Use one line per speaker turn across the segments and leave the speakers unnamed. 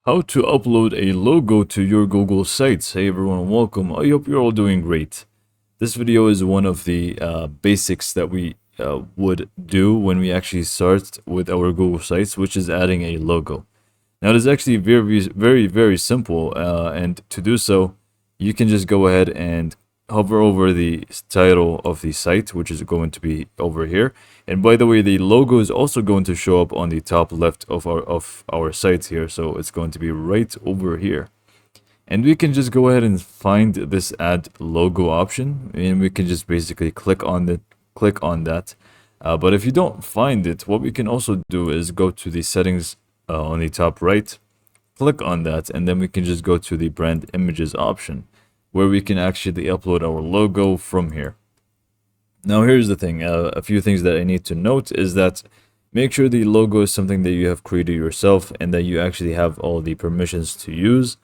How to upload a logo to your Google Sites. Hey everyone, welcome. I hope you're all doing great. This video is one of the basics that we would do when we actually start with our Google Sites, which is adding a logo. Now it is actually very simple, and to do so, you can just go ahead and hover over the title of the site, which is going to be over here. And by the way, the logo is also going to show up on the top left of our site here, so it's going to be right over here. And we can just go ahead and find this add logo option, and we can just basically click on that. But if you don't find it, what we can also do is go to the settings on the top right, click on that, and then we can just go to the brand images option, where we can actually upload our logo from here. Now here's the thing, a few things that I need to note is that make sure the logo is something that you have created yourself and that you actually have all the permissions to use.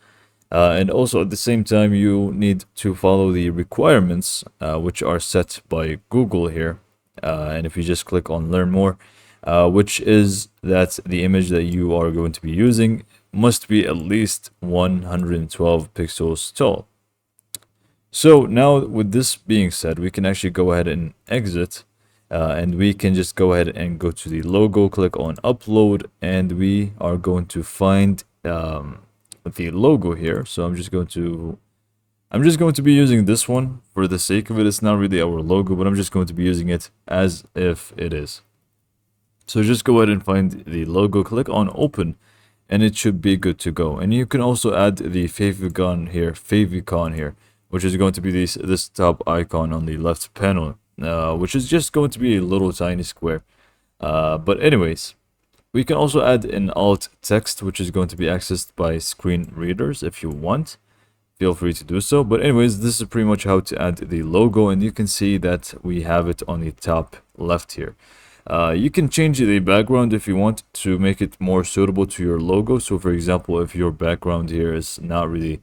And also at the same time, you need to follow the requirements, which are set by Google here. And if you just click on learn more, which is that the image that you are going to be using must be at least 112 pixels tall. So now with this being said, we can actually go ahead and exit, and we can just go ahead and go to the logo, click on upload, and we are going to find the logo here. So I'm just going to be using this one for the sake of it. It's not really our logo, but I'm just going to be using it as if it is. So just go ahead and find the logo, click on open, and it should be good to go. And you can also add the favicon here, which is going to be this top icon on the left panel, which is just going to be a little tiny square. But anyways, we can also add an alt text, which is going to be accessed by screen readers. If you want, feel free to do so. But anyways, this is pretty much how to add the logo, and you can see that we have it on the top left here. You can change the background if you want to make it more suitable to your logo. So for example, if your background here is not really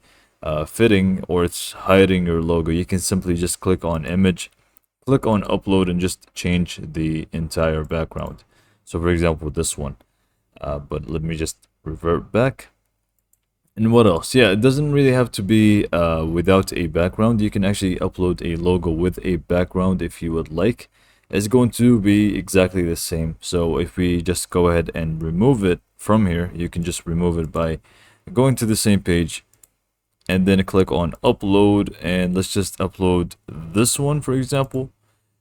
fitting or it's hiding your logo, you can simply just click on image, click on upload, and just change the entire background. So for example, this one, but let me just revert back. And what else? Yeah, it doesn't really have to be without a background. You can actually upload a logo with a background if you would like. It's going to be exactly the same. So if we just go ahead and remove it from here, you can just remove it by going to the same page and then click on upload, and let's just upload this one, for example,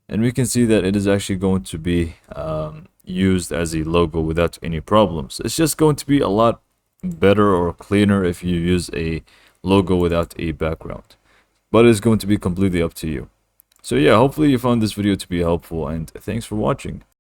and we can see that it is actually going to be used as a logo without any problems. It's just going to be a lot better or cleaner if you use a logo without a background, but it's going to be completely up to you. So yeah, hopefully you found this video to be helpful, and thanks for watching.